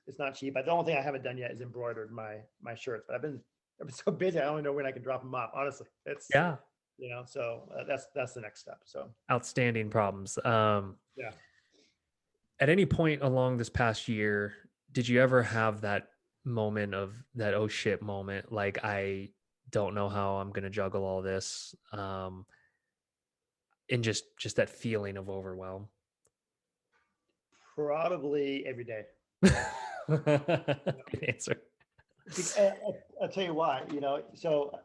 it's not cheap. But the only thing I haven't done yet is embroidered my shirts, but I've been so busy. I don't know when I can drop them off. Honestly, it's, Yeah. so that's the next step. So Outstanding problems. yeah. At any point along this past year, did you ever have that moment of that oh shit moment? Like, I don't know how I'm gonna juggle all this. And just that feeling of overwhelm. Probably every day. Good answer. I'll tell you why. So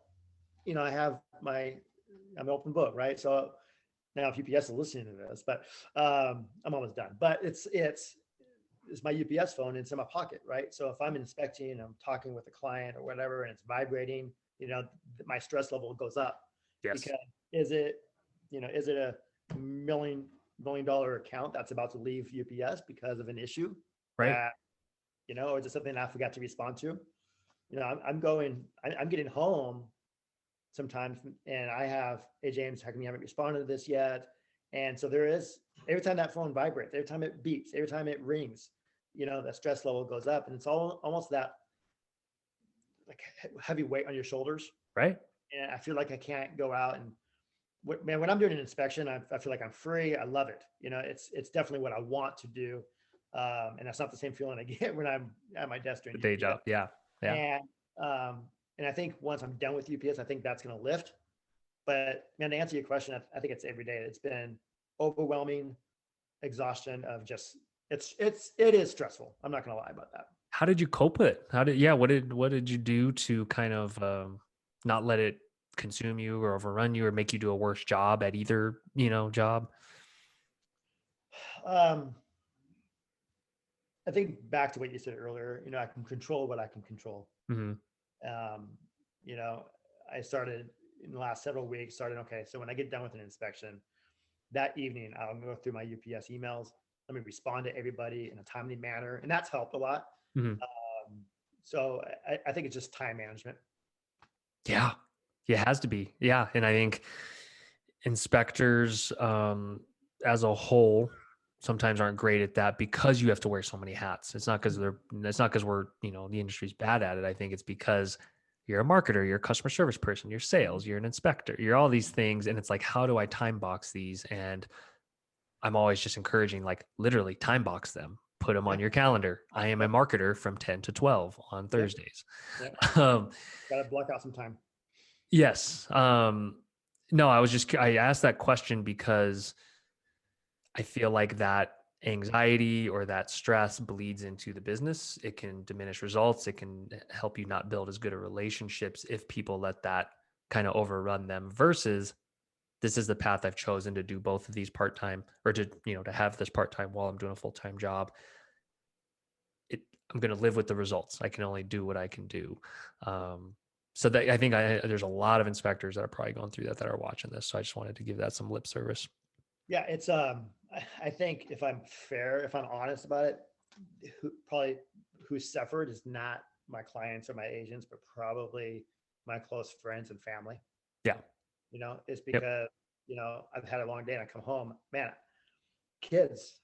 I have I'm an open book, right? So now if UPS is listening to this, but I'm almost done. But it's my UPS phone. It's in my pocket, right? So if I'm inspecting and I'm talking with a client or whatever, and it's vibrating, my stress level goes up. Yes. Because is it a million dollar account that's about to leave UPS because of an issue, Right. that, or is it something I forgot to respond to? I'm getting home sometimes, and I have, hey James, how come you haven't responded to this yet? And so there is, every time that phone vibrates, every time it beeps, every time it rings, that stress level goes up, and it's all almost that like heavy weight on your shoulders. Right. And I feel like I can't go out and man, when I'm doing an inspection, I feel like I'm free. I love it. It's definitely what I want to do. And that's not the same feeling I get when I'm at my desk doing The day UPS. job. Yeah. Yeah. And, and I think once I'm done with UPS, I think that's going to lift. But man, to answer your question, I think it's every day. It's been overwhelming exhaustion of just, it is stressful. I'm not going to lie about that. How did you cope with it? What did you do to kind of not let it consume you or overrun you or make you do a worse job at either, job? Um, I think back to what you said earlier, I can control what I can control. Mm-hmm. Um, I started in the last several weeks, okay, so when I get done with an inspection, that evening, I'll go through my UPS emails. Let me respond to everybody in a timely manner. And that's helped a lot. Mm-hmm. So I think it's just time management. Yeah. It has to be. Yeah. And I think inspectors as a whole sometimes aren't great at that because you have to wear so many hats. It's not because we're, the industry's bad at it. I think it's because you're a marketer, you're a customer service person, you're sales, you're an inspector, you're all these things. And it's like, how do I time box these? And I'm always just encouraging, like, literally time box them, put them on your calendar. I am a marketer from 10 to 12 on Thursdays. Yep. Um, Got to block out some time. yes. No, I asked that question because I feel like that anxiety or that stress bleeds into the business. It can diminish results. It can help you not build as good of relationships if people let that kind of overrun them versus this is the path I've chosen to do both of these part-time or to have this part-time while I'm doing a full-time job. I'm going to live with the results. I can only do what I can do. So that I think there's a lot of inspectors that are probably going through that are watching this. So I just wanted to give that some lip service. Yeah, it's I think if I'm fair, if I'm honest about it, who suffered is not my clients or my agents, but probably my close friends and family. Yeah. It's because, I've had a long day and I come home, man, kids,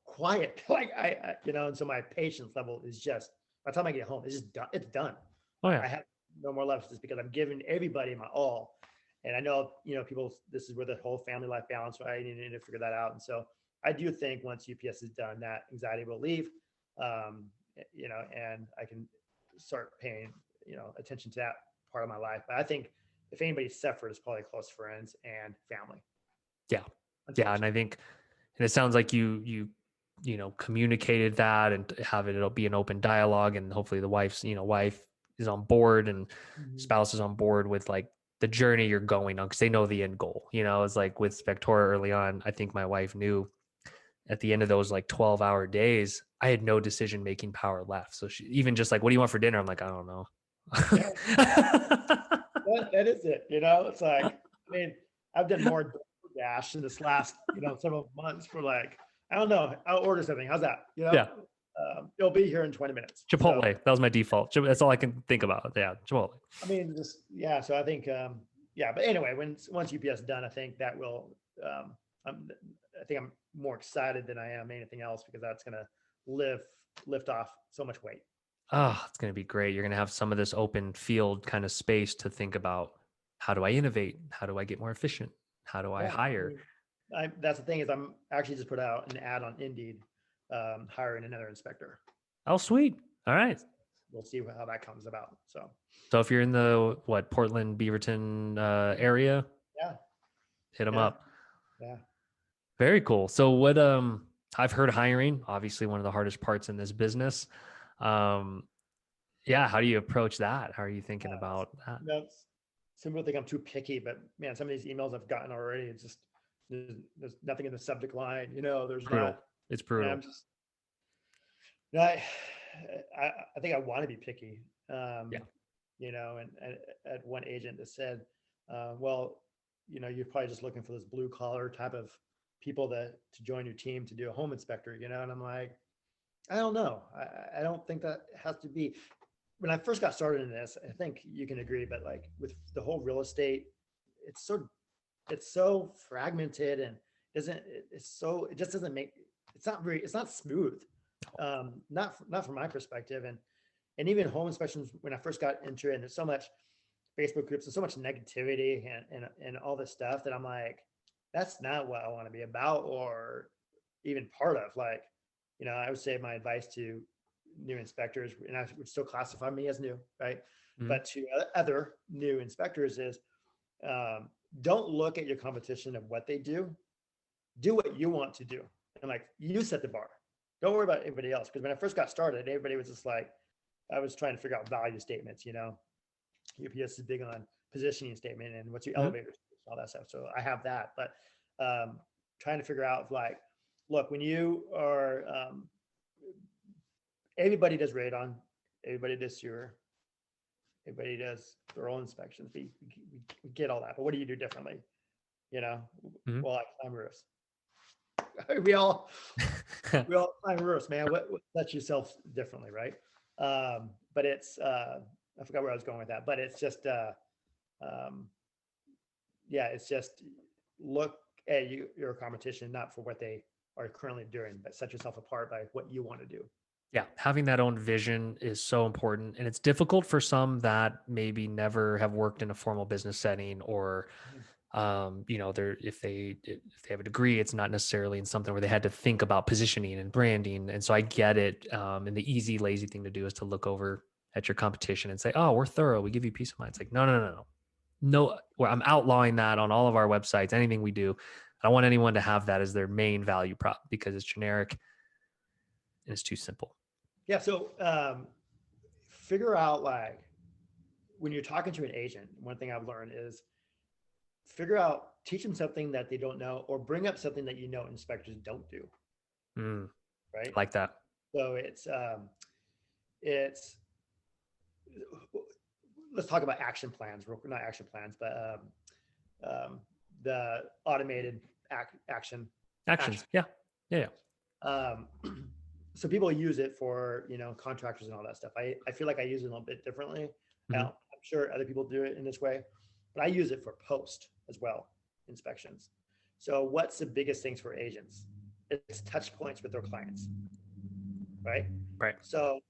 quiet. Like and so my patience level is just, by the time I get home, it's just done. It's done. Oh yeah. I have no more left just because I'm giving everybody my all. And I know, people, this is where the whole family life balance, right? You need to figure that out. And so I do think once UPS is done, that anxiety will leave, and I can start paying, attention to that part of my life. But I think if anybody suffered, it's probably close friends and family. Yeah. Yeah. And I think, and it sounds like you communicated that and it'll be an open dialogue, and hopefully the wife is on board and spouse is on board with like the journey you're going on, because they know the end goal. It's like with Spectora early on, I think my wife knew at the end of those like 12-hour days, I had no decision making power left. So she even just like, what do you want for dinner? I'm like, I don't know. Yeah. that is it. It's like, I mean, I've done more DoorDash in this last, several months for like, I don't know, I'll order something. How's that? Yeah. It'll be here in 20 minutes. Chipotle. So, that was my default. That's all I can think about. Yeah. Chipotle. I mean, so I think, but anyway, once UPS is done, I think that will, I think I'm more excited than I am anything else, because that's going to lift off so much weight. Oh, it's going to be great. You're going to have some of this open field kind of space to think about, how do I innovate? How do I get more efficient? How do I hire? That's the thing, is I'm actually just put out an ad on Indeed, hiring another inspector. Oh, sweet. All right. We'll see how that comes about. So if you're in the Portland, Beaverton area, hit them up. Yeah. Very cool. So what, I've heard hiring, obviously one of the hardest parts in this business. How do you approach that? How are you thinking about that? Some people think I'm too picky, but man, some of these emails I've gotten already, it's just, there's nothing in the subject line, there's brutal. not. It's brutal. I'm just, I think I want to be picky. And at one agent that said, well, you're probably just looking for this blue collar type of people to join your team to do a home inspector, and I'm like, I don't know. I don't think that has to be. When I first got started in this, I think you can agree, but like with the whole real estate, it's so fragmented, and it just doesn't make, it's not smooth. Not from my perspective. And even home inspections, when I first got into it, and there's so much, Facebook groups and so much negativity and all this stuff that I'm like, that's not what I want to be about or even part of. Like, I would say my advice to new inspectors, and I would still classify me as new, right? Mhm. But to other new inspectors is, don't look at your competition of what they do. Do what you want to do. And like, you set the bar. Don't worry about anybody else. Because when I first got started, everybody was just like, I was trying to figure out value statements, UPS is big on positioning statement and what's your Mhm. elevator, all that stuff. So I have that, but trying to figure out like, look, when you are, everybody does radon, everybody does sewer, everybody does thorough inspections. We get all that, but what do you do differently? Mhm. Well, I climb roofs. we all climb roofs, man. What sets yourself differently, right? But it's I forgot where I was going with that, but it's just yeah, it's just look at your competition not for what they are currently doing, but set yourself apart by what you want to do. Yeah, having that own vision is so important, and it's difficult for some that maybe never have worked in a formal business setting, or they're if they have a degree, it's not necessarily in something where they had to think about positioning and branding. And so I get it. And the easy, lazy thing to do is to look over at your competition and say, "Oh, we're thorough. We give you peace of mind." It's like, no, no, no, no, no. Well, I'm outlawing that on all of our websites. Anything we do, I don't want anyone to have that as their main value prop because it's generic and it's too simple. Yeah. So figure out like when you're talking to an agent, one thing I've learned is teach them something that they don't know, or bring up something that inspectors don't do. Mm, Right. like that. So it's let's talk about action plans, not action plans, but the automated action Actions. Yeah. Yeah. So people use it for contractors and all that stuff. I feel like I use it a little bit differently. Yeah. I'm sure other people do it in this way, but I use it for post as well, inspections. So what's the biggest things for agents? It's touch points with their clients, right? Right. So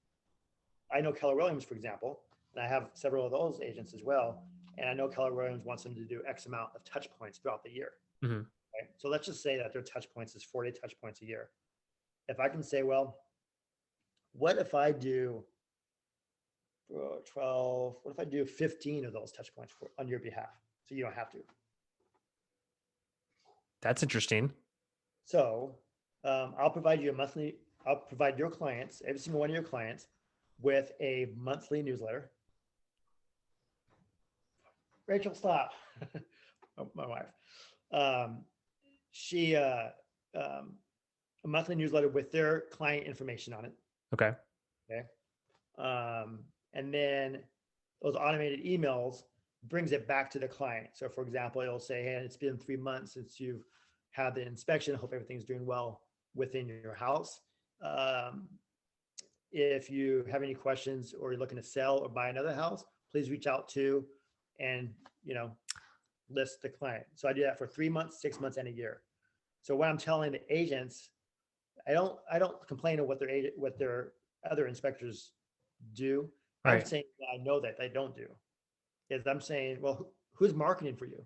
I know Keller Williams, for example, and I have several of those agents as well. And I know Keller Williams wants them to do X amount of touch points throughout the year. Mm-hmm. Right? So let's just say that their touch points is 40 touch points a year. If I can say, well, what if I do 12, what if I do 15 of those touch points on your behalf? So you don't have to. That's interesting. So I'll provide your clients, every single one of your clients, with a monthly newsletter. Rachel, stop. My wife. She a monthly newsletter with their client information on it. Okay. Okay. And then those automated emails brings it back to the client. So for example, it'll say, hey, it's been 3 months since you've had the inspection. I hope everything's doing well within your house. If you have any questions or you're looking to sell or buy another house, please reach out to and list the client. So I do that for 3 months, 6 months, and a year. So what I'm telling the agents, I don't complain of what their other inspectors do. Right. I'm saying I know that they don't do. Is I'm saying, well, who's marketing for you?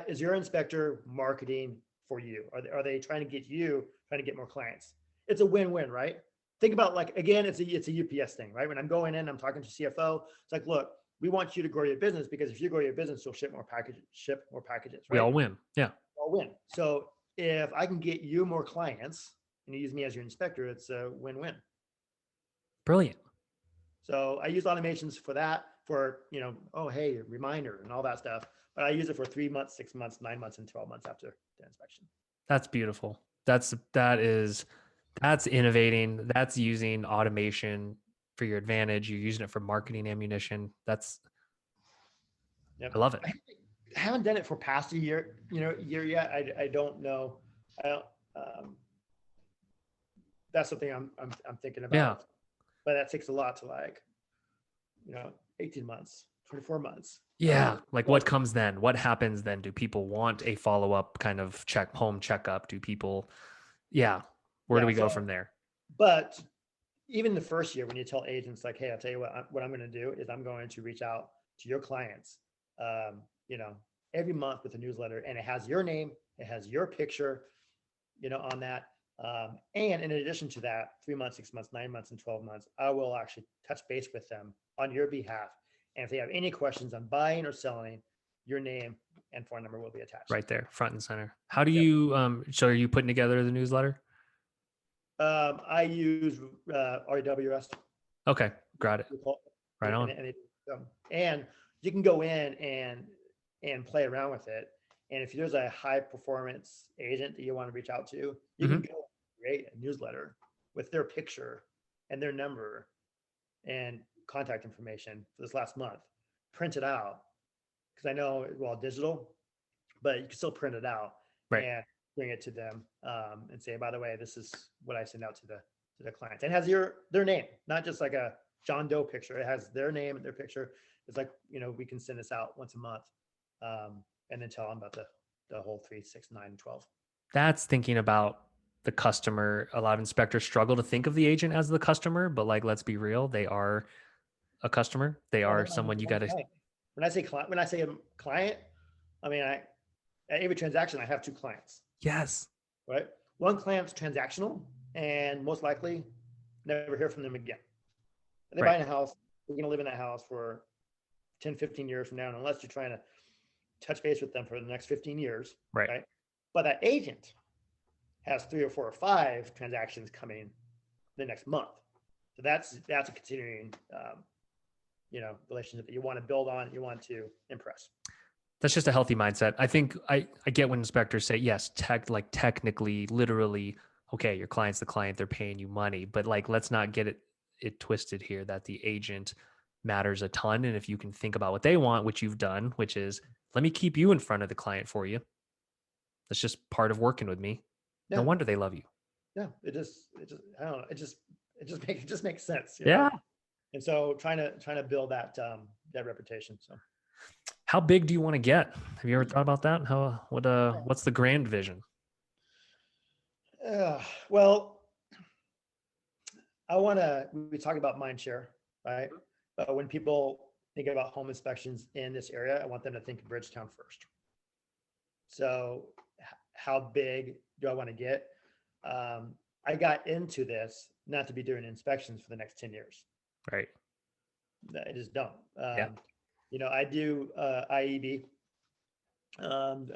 Is your inspector marketing for you? Are they trying to get more clients? It's a win-win, right? Think about, like, again, it's a UPS thing, right? When I'm going in, I'm talking to CFO. It's like, look, we want you to grow your business because if you grow your business, you'll ship more packages, right? We all win. Yeah. All win. So if I can get you more clients and you use me as your inspector, it's a win-win. Brilliant. So I use automations for that, for, oh, hey, reminder and all that stuff. But I use it for 3 months, 6 months, 9 months, and 12 months after the inspection. That's beautiful. That's innovating. That's using automation for your advantage. You're using it for marketing ammunition. Yep. I love it. I haven't done it for past a year yet. I don't know. I don't. That's something I'm thinking about. Yeah. But that takes a lot to 18 months, 24 months. Yeah. Like what comes then? What happens then? Do people want a follow-up kind of home checkup? Do people, where do we go from there? But even the first year, when you tell agents like, hey, I'll tell you what I'm going to do is I'm going to reach out to your clients, you know, every month with a newsletter, and it has your name, it has your picture, you know, on that. And in addition to that, 3 months, 6 months, 9 months, and 12 months, I will actually touch base with them on your behalf. And if they have any questions on buying or selling, your name and phone number will be attached. Right there, front and center. How do Yep. you, so are you putting together the newsletter? I use RWS. Okay, got it. Right on. And you can go in and play around with it. And if there's a high performance agent that you want to reach out to, you can go create a newsletter with their picture and their number and contact information for this last month. Print it out, because I know it's all digital, but you can still print it out and bring it to them, and say, by the way, this is what I send out to the clients. And it has their name, not just like a John Doe picture. It has their name and their picture. It's like, you know, we can send this out once a month, and then tell them about the whole 3, 6, 9, 12. That's thinking about the customer. A lot of inspectors struggle to think of the agent as the customer, but like, let's be real, they are a customer. They are someone you got to. When I say a client, I mean, at every transaction, I have 2 clients. Yes. Right. One client's transactional, and most likely never hear from them again. They buy a house, they're going to live in that house for 10, 15 years from now, unless you're trying to touch base with them for the next 15 years. Right. But that agent has 3 or 4 or 5 transactions coming the next month. So that's a continuing, you know, relationship that you want to build on, you want to impress. That's just a healthy mindset. I think I get when inspectors say, yes, technically, literally, okay, your client's the client, they're paying you money, but like, let's not get it twisted here that the agent matters a ton. And if you can think about what they want, which you've done, which is, let me keep you in front of the client for you. That's just part of working with me. Yeah. No wonder they love you. Yeah. It just, I don't know. It just makes sense. Yeah. Know? And so trying to build that reputation. So how big do you want to get? Have you ever thought about that? What's the grand vision? Well, we talk about mind share, right? When people think about home inspections in this area, I want them to think of Bridgetown first. So how big do I want to get? I got into this not to be doing inspections for the next 10 years. Right. I just don't. You know, I do IEB. I'm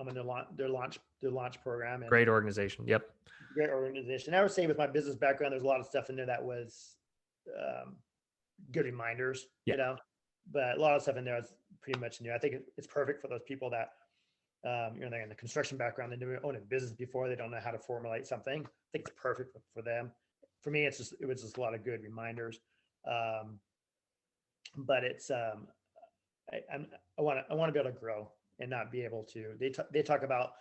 in their launch program. And great organization. Yep. Great organization. I would say with my business background, there's a lot of stuff in there that was good reminders, you know, but a lot of stuff in there is pretty much new. I think it's perfect for those people that, you know, they're in the construction background, they never owned a business before, they don't know how to formulate something. I think it's perfect for them. For me, it was just a lot of good reminders. But it's, I want to be able to grow and not be able to, they talk about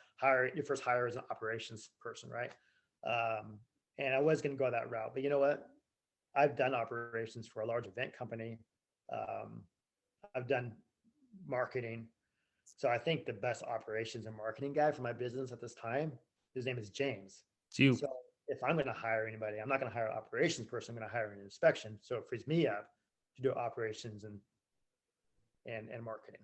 your first hire as an operations person, right? And I was going to go that route, but you know what? I've done operations for a large event company. I've done marketing. So I think the best operations and marketing guy for my business at this time, his name is James. So if I'm going to hire anybody, I'm not going to hire an operations person. I'm going to hire an inspection. So it frees me up to do operations and marketing.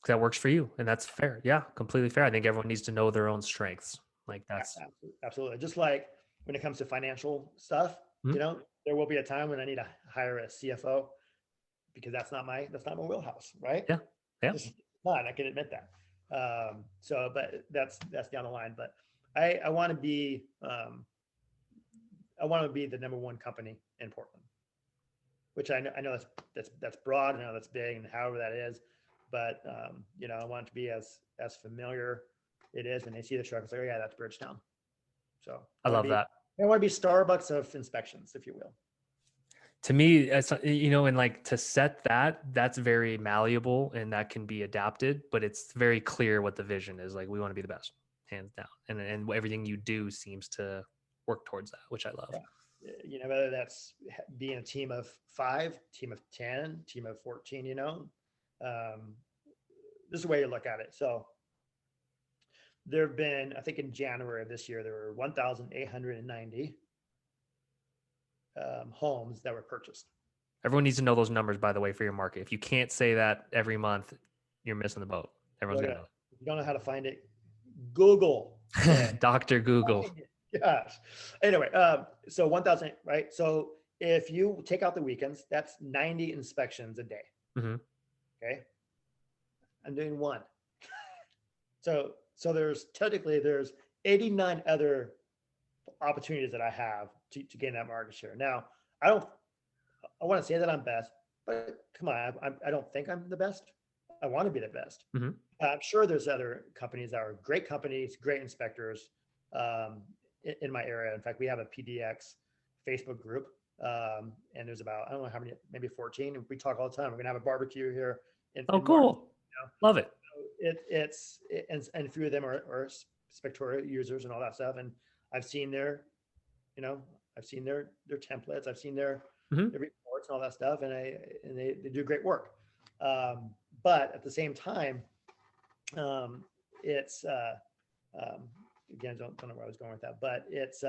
That works for you, and that's fair. Yeah, completely fair. I think everyone needs to know their own strengths. Like that's absolutely. Just like when it comes to financial stuff, you know, there will be a time when I need to hire a CFO because that's not my wheelhouse, right? Yeah. Just not. I can admit that. But that's down the line. But I want to be the number 1 company in Portland, which I know that's broad. I know that's big, and however that is. But you know, I want it to be as familiar it is when they see the truck. It's like, oh yeah, that's Bridgetown. So I love that. I want to be Starbucks of inspections, if you will. To me, it's, you know, and like to set that's very malleable and that can be adapted, but it's very clear what the vision is. Like, we want to be the best, hands down. And everything you do seems to work towards that, which I love. Yeah. You know, whether that's being a team of 5, team of 10, team of 14, you know, this is the way you look at it. So there have been, I think in January of this year, there were 1,890 homes that were purchased. Everyone needs to know those numbers, by the way, for your market. If you can't say that every month, you're missing the boat. Everyone's Look gonna at know. it. If you don't know how to find it, Google it. Dr. Google. Gosh. Anyway, so 1,000, right? So if you take out the weekends, that's 90 inspections a day. Hmm. Okay. I'm doing one. So there's 89 other opportunities that I have to gain that market share. Now, I want to say that I'm best, but come on, I don't think I'm the best. I want to be the best. Hmm. I'm sure there's other companies that are great companies, great inspectors in my area. In fact, we have a PDX Facebook group, and there's about, I don't know how many, maybe 14. And we talk all the time. We're gonna have a barbecue here Oh, in March. cool. Love it. And a few of them are Spectora users and all that stuff. And I've seen their, I've seen their templates. I've seen their Mhm. reports and all that stuff, and they do great work. But at the same time, it's again, don't know where I was going with that, but it's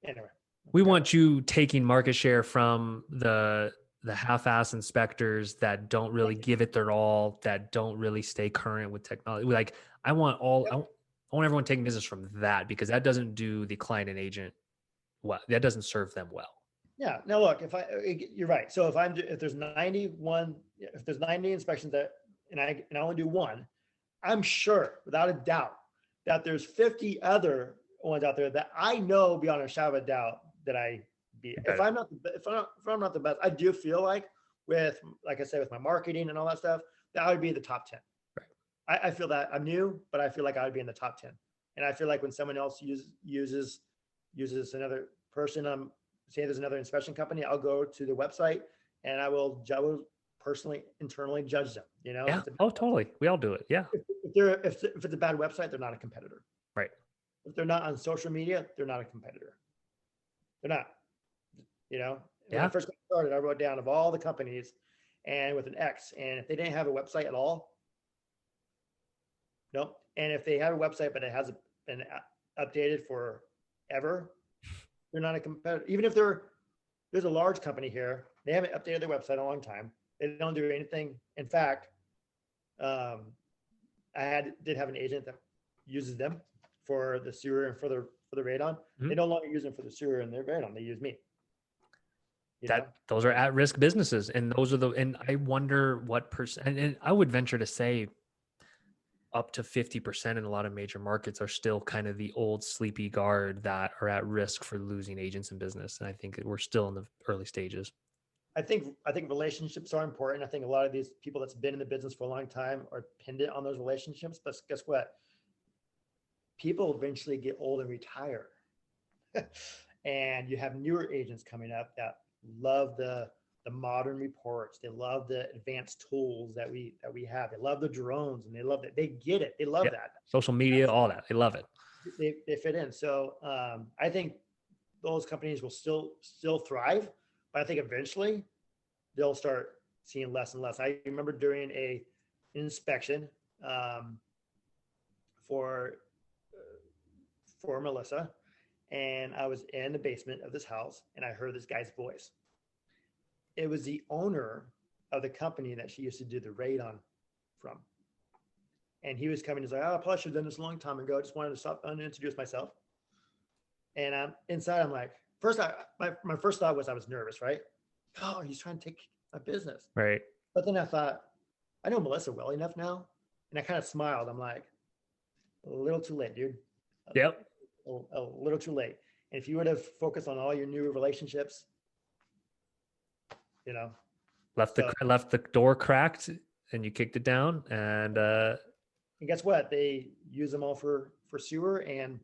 anyway. We want you taking market share from the half-ass inspectors that don't really give it their all, that don't really stay current with technology. Like I want everyone taking business from that, because that doesn't do the client and agent well. That doesn't serve them well. Yeah. Now look, you're right. So if there's 91, if there's 90 inspections and I only do one, I'm sure without a doubt that there's 50 other ones out there that I know beyond a shadow of a doubt that I beat. If I'm not the best, I do feel like like I said, with my marketing and all that stuff, that I would be the top 10. Right. I feel that I'm new, but I feel like I would be in the top 10. And I feel like when someone else uses another person, say there's another inspection company, I'll go to the website and I will personally internally judge them. Yeah. Oh, totally. We all do it. Yeah. If it's a bad website, they're not a competitor. Right. If they're not on social media, they're not a competitor. They're not. When I first got started, I wrote down of all the companies and with an X. And if they didn't have a website at all, nope. And if they have a website but it hasn't been updated forever, they're not a competitor. Even if there's a large company here, they haven't updated their website in a long time. They don't do anything. In fact, I did have an agent that uses them for the sewer and for the radon. Mm-hmm. They no longer use them for the sewer and their radon. They use me. Those are at-risk businesses, and and I wonder what percent. And I would venture to say, up to 50% in a lot of major markets are still kind of the old sleepy guard that are at risk for losing agents in business. And I think we're still in the early stages. I think relationships are important. I think a lot of these people that's been in the business for a long time are dependent on those relationships. But guess what? People eventually get old and retire. And you have newer agents coming up that love the modern reports. They love the advanced tools that we have. They love the drones, and they love that. They get it. They love that. Social media, all that. They love it. They fit in. So I think those companies will still thrive, but I think eventually they'll start seeing less and less. I remember during an inspection for Melissa, and I was in the basement of this house, and I heard this guy's voice. It was the owner of the company that she used to do the radon from. And he was coming, he's like, oh, I probably should have done this a long time ago. I just wanted to stop and introduce myself. And inside, I'm like, my first thought was I was nervous, right? Oh, he's trying to take my business. Right. But then I thought, I know Melissa well enough now. And I kind of smiled. I'm like, a little too late, dude. Yep. A little too late. And if you would have focused on all your new relationships, left the door cracked and you kicked it down, and guess what? They use them all for sewer, and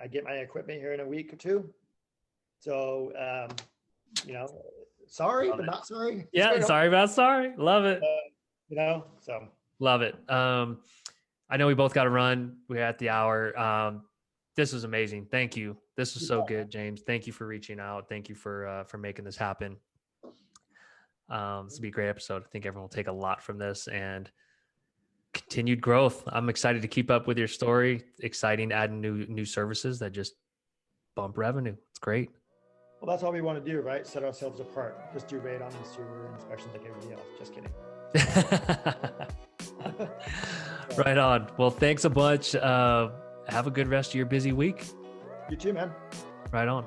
I get my equipment here in a week or two. So, sorry, but not sorry. Yeah, sorry about sorry. Love it. So love it. I know we both got to run. We're at the hour. This was amazing. Thank you. This was so good, James. Thank you for reaching out. Thank you for making this happen. This will be a great episode. I think everyone will take a lot from this, and continued growth. I'm excited to keep up with your story. Exciting adding new services that just bump revenue. It's great. Well, that's all we want to do, right? Set ourselves apart. Just do radon and sewer inspections like everybody else. Just kidding. Right on. Well, thanks a bunch. Have a good rest of your busy week. You too, man. Right on.